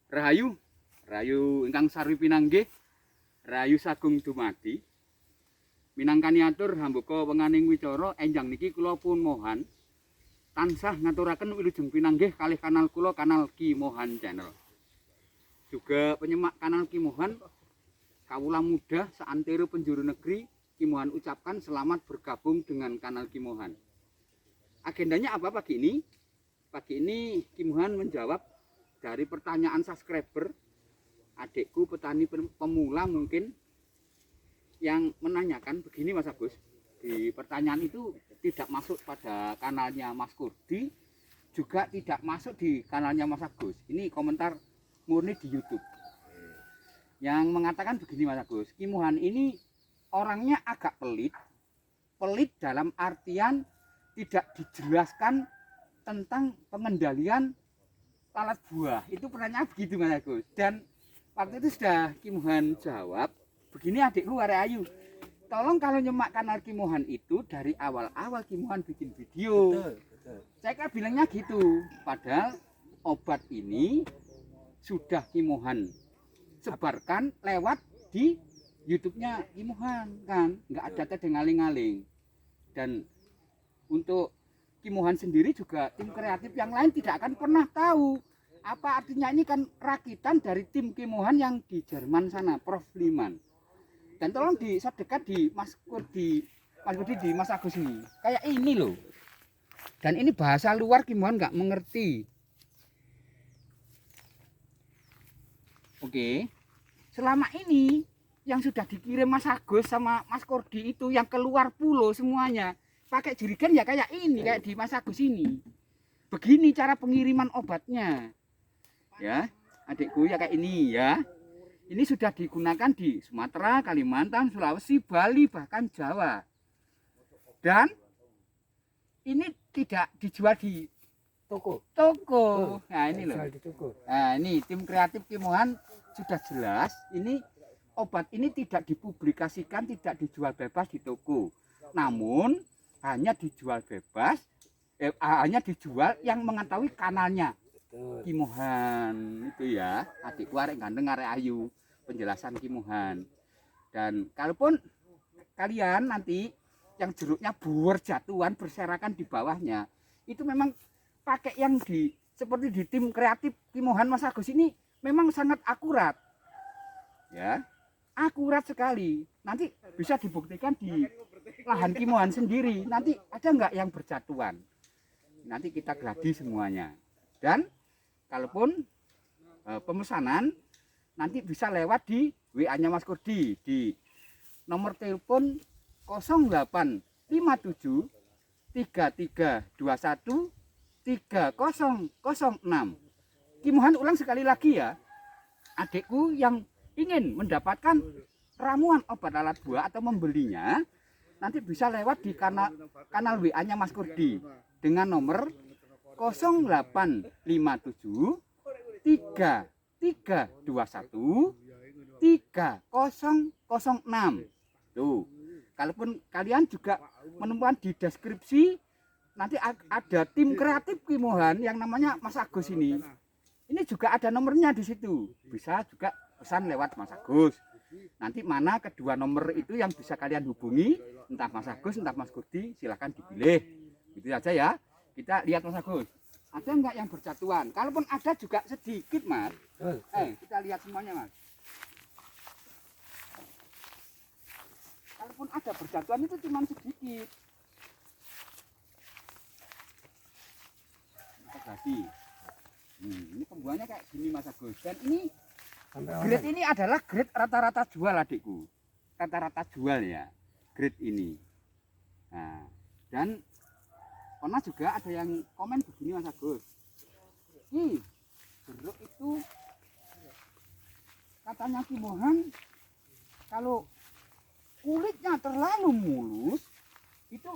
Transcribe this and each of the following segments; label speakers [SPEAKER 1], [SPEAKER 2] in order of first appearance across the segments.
[SPEAKER 1] Rahayu, Rahayu ingkang sarwi pinanggih, Rahayu sagung dumadi. Minangkani atur hambuka wenganing wicara enjang niki kula pun mohan tansah ngaturaken wilujeng pinanggih kalih kanal kula Kanal Ki Mohan Channel. Juga penyemak Kanal Ki Mohan kawula muda seantero penjuru negeri Ki Mohan ucapkan selamat bergabung dengan Kanal Ki Mohan. Agendanya apa pagi ini? Pagi ini Ki Mohan menjawab dari pertanyaan subscriber adikku petani pemula mungkin yang menanyakan begini Mas Agus. Di pertanyaan itu tidak masuk pada kanalnya Mas Kurdi, juga tidak masuk di kanalnya Mas Agus. Ini komentar murni di YouTube. Yang mengatakan begini Mas Agus, Ki Mohan ini orangnya agak pelit. Pelit dalam artian tidak dijelaskan tentang pengendalian lalat buah. Itu pertanyaan begitu Mas Agus. Dan waktu itu sudah Ki Mohan jawab, begini adikku Rahayu, tolong kalau nyemak kanal Ki Mohan itu dari awal-awal Ki Mohan bikin video.
[SPEAKER 2] Betul.
[SPEAKER 1] Saya kan bilangnya gitu. Padahal obat ini sudah Ki Mohan sebarkan lewat di YouTube-nya Ki Mohan kan, nggak ada tengaling-aling. Dan untuk Ki Mohan sendiri juga tim kreatif yang lain tidak akan pernah tahu apa artinya. Ini kan rakitan dari tim Ki Mohan yang di Jerman sana, Prof. Liman. Dan tolong disedekat di Mas Kurdi di Mas Agus ini. Kayak ini loh. Dan ini bahasa luar Ki Mohan nggak mengerti. Oke. Selama ini yang sudah dikirim Mas Agus sama Mas Kurdi itu yang keluar pulau semuanya pakai jerigen ya kayak ini, kayak di Mas Agus ini. Begini cara pengiriman obatnya. Ya, adikku ya kayak ini ya. Ini sudah digunakan di Sumatera, Kalimantan, Sulawesi, Bali, bahkan Jawa. Dan ini tidak dijual di
[SPEAKER 2] Toko.
[SPEAKER 1] Nah ini loh.
[SPEAKER 2] Jual di toko.
[SPEAKER 1] Nah ini tim kreatif Ki Mohan sudah jelas. Ini obat ini tidak dipublikasikan, tidak dijual bebas di toko. Namun hanya dijual bebas, hanya dijual yang mengetahui kanalnya. Ki Mohan itu ya, adikku arek ganteng arek ayu, penjelasan Ki Mohan. Dan kalaupun kalian nanti yang jeruknya berjatuhan berserakan di bawahnya, itu memang pakai yang di seperti di tim kreatif Ki Mohan Mas Agus ini memang sangat akurat. Ya, akurat sekali. Nanti bisa dibuktikan di lahan Ki Mohan sendiri. Nanti ada nggak yang berjatuhan? Nanti kita gladi semuanya. Dan kalaupun pemesanan nanti bisa lewat di WA-nya Mas Kurdi di nomor telepon 0857 3321 3006. Ki Mohan ulang sekali lagi ya. Adikku yang ingin mendapatkan ramuan obat lalat buah atau membelinya nanti bisa lewat di kanal WA-nya Mas Kurdi dengan nomor 0857 3321 3006. Tuh. Kalaupun kalian juga menemukan di deskripsi nanti ada tim kreatif Ki Mohan yang namanya Mas Agus ini. Ini juga ada nomornya di situ. Bisa juga pesan lewat Mas Agus. Nanti mana kedua nomor itu yang bisa kalian hubungi, entah Mas Agus, entah Mas Kurdi, silahkan dipilih. Gitu aja ya. Kita lihat Mas Agus. Ada enggak yang berjatuhan? Kalaupun ada juga sedikit Mas. Kita lihat semuanya Mas. Kalaupun ada berjatuhan itu cuma sedikit. Kita kasih. Ini pembuahannya kayak gini Mas Agus. Dan ini grade ini adalah grade rata-rata jual adikku. Rata-rata jual ya. Grade ini. Nah, dan pernah juga ada yang komen begini Mas Agus. Jeruk itu katanya Ki Mohan kalau kulitnya terlalu mulus itu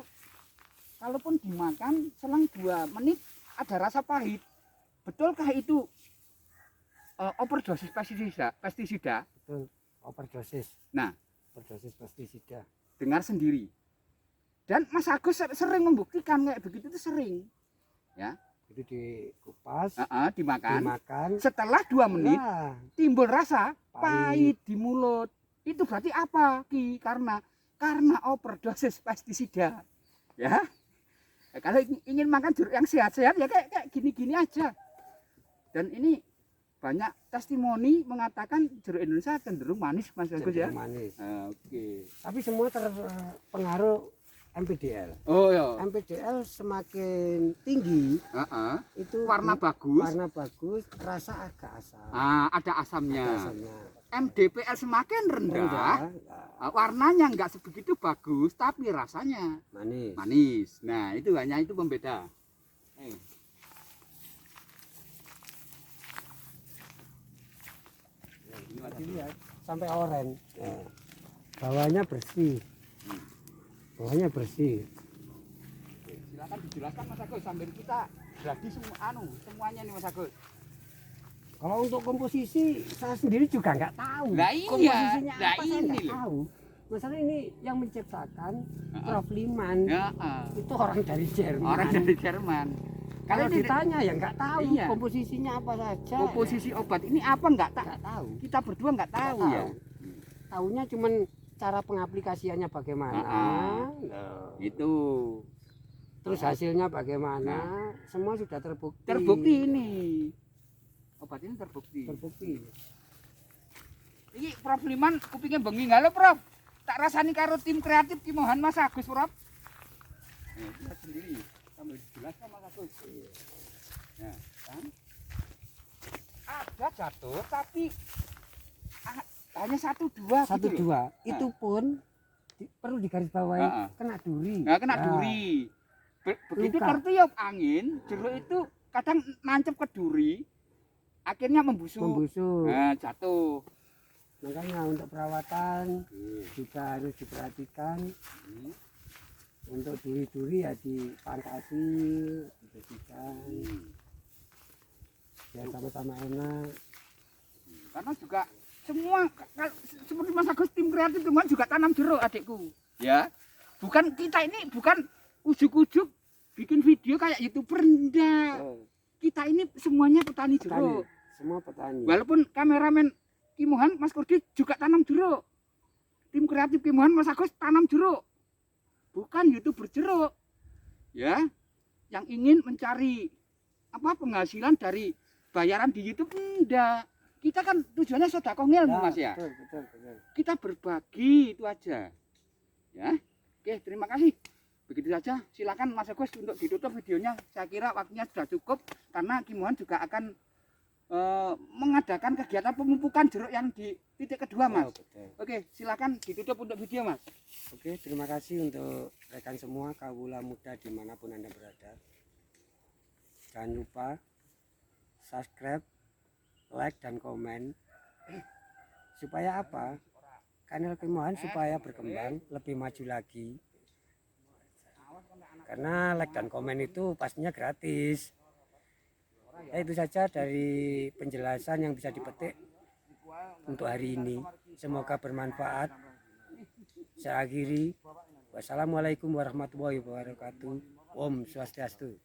[SPEAKER 1] kalaupun dimakan selang 2 menit ada rasa pahit. Betulkah itu overdosis pestisida?
[SPEAKER 2] Betul, overdosis.
[SPEAKER 1] Nah,
[SPEAKER 2] Overdosis pestisida.
[SPEAKER 1] dengar sendiri. Dan Mas Agus sering membuktikan kayak begitu itu sering. Ya.
[SPEAKER 2] Itu dikupas,
[SPEAKER 1] Dimakan.
[SPEAKER 2] dimakan.
[SPEAKER 1] Setelah 2 menit
[SPEAKER 2] Nah,
[SPEAKER 1] timbul rasa
[SPEAKER 2] Pahit.
[SPEAKER 1] pahit di mulut. Itu berarti apa, Ki? Karena overdosis pestisida. Ya. Kalau ingin makan jeruk yang sehat-sehat ya kayak gini-gini aja. Dan ini banyak testimoni mengatakan jeruk Indonesia cenderung manis, Mas Agus ya.
[SPEAKER 2] cenderung manis.
[SPEAKER 1] Oke.
[SPEAKER 2] Tapi semua terpengaruh MPDL.
[SPEAKER 1] Oh ya.
[SPEAKER 2] MPDL semakin tinggi itu
[SPEAKER 1] Warna bagus.
[SPEAKER 2] warna bagus, rasa agak asam.
[SPEAKER 1] Ada asamnya.
[SPEAKER 2] Ada asamnya.
[SPEAKER 1] MDPL semakin rendah. Warnanya nggak sebegitu bagus, tapi rasanya
[SPEAKER 2] Manis.
[SPEAKER 1] manis. Nah, itu hanya itu pembeda.
[SPEAKER 2] Dilihat sampai oren. Bawahnya bersih. Bawahnya bersih.
[SPEAKER 1] Silakan dijelaskan Mas Agus sambil kita gladi semuanya nih Mas Agus.
[SPEAKER 2] Kalau untuk komposisi saya sendiri juga nggak tahu.
[SPEAKER 1] Lah iya,
[SPEAKER 2] Komposisinya
[SPEAKER 1] lah
[SPEAKER 2] apa saya
[SPEAKER 1] ini
[SPEAKER 2] nggak
[SPEAKER 1] loh.
[SPEAKER 2] tahu. Masalah ini yang menciptakan Prof. Liman itu orang dari Jerman.
[SPEAKER 1] Orang dari Jerman.
[SPEAKER 2] Kalau
[SPEAKER 1] ini
[SPEAKER 2] ditanya ya nggak tahu
[SPEAKER 1] Iya.
[SPEAKER 2] komposisinya apa saja.
[SPEAKER 1] komposisi obat ini apa nggak
[SPEAKER 2] Nggak tahu.
[SPEAKER 1] kita berdua nggak tahu
[SPEAKER 2] Nggak
[SPEAKER 1] ya.
[SPEAKER 2] tahu. Tahunya cuman cara pengaplikasiannya bagaimana. Nah,
[SPEAKER 1] Itu
[SPEAKER 2] terus hasilnya bagaimana. Semua sudah terbukti.
[SPEAKER 1] terbukti ini. Obat ini terbukti.
[SPEAKER 2] Terbukti.
[SPEAKER 1] Ini Prof Liman kupingnya bengi halo Prof. Tak rasani karo tim kreatif Kimohan Mas Agus Prof. Lihat sendiri sambil dijelaskan Mas Agus. Nah, kan? Ada jatuh tapi hanya 1-2
[SPEAKER 2] Satu
[SPEAKER 1] gitu loh.
[SPEAKER 2] dua. Itu pun perlu digarisbawahi kena duri.
[SPEAKER 1] Nah, kena duri. Begitu
[SPEAKER 2] Luka.
[SPEAKER 1] tertiup angin, jeruk itu kadang nancep ke duri, akhirnya membusuk.
[SPEAKER 2] Membusuk.
[SPEAKER 1] Nah, jatuh.
[SPEAKER 2] Makanya untuk perawatan juga harus diperhatikan. Untuk duri-duri ya dipangkasi, dibersihkan. Biar sama-sama enak.
[SPEAKER 1] Karena juga semua seperti Mas Agus tim kreatif teman juga tanam jeruk adikku. Ya. Bukan kita ini bukan ujuk-ujuk bikin video kayak YouTuber enggak. Kita ini semuanya petani jeruk.
[SPEAKER 2] Semua petani.
[SPEAKER 1] Walaupun kameramen Kimohan Mas Kurdi juga tanam jeruk. Tim kreatif Kimohan Mas Agus tanam jeruk. Bukan YouTuber jeruk. Ya. Yang ingin mencari penghasilan dari bayaran di YouTube enggak. Kita kan tujuannya sedekah ilmu Mas ya.
[SPEAKER 2] Betul.
[SPEAKER 1] Kita berbagi itu aja. Ya. Oke, terima kasih. Begitu saja. Silakan Mas Agus untuk ditutup videonya. Saya kira waktunya sudah cukup karena Kimohan juga akan mengadakan kegiatan pemupukan jeruk yang di titik kedua Mas.
[SPEAKER 2] Betul.
[SPEAKER 1] Oke, silakan ditutup untuk video Mas.
[SPEAKER 2] Oke, terima kasih untuk rekan semua kawula muda dimanapun Anda berada. Jangan lupa subscribe, like dan komen. Supaya apa? Kanal Kimohan supaya berkembang lebih maju lagi. Karena like dan komen itu pastinya gratis. Itu saja dari penjelasan yang bisa dipetik untuk hari ini. Semoga bermanfaat. Saya akhiri. Wassalamualaikum warahmatullahi wabarakatuh. Om Swastiastu.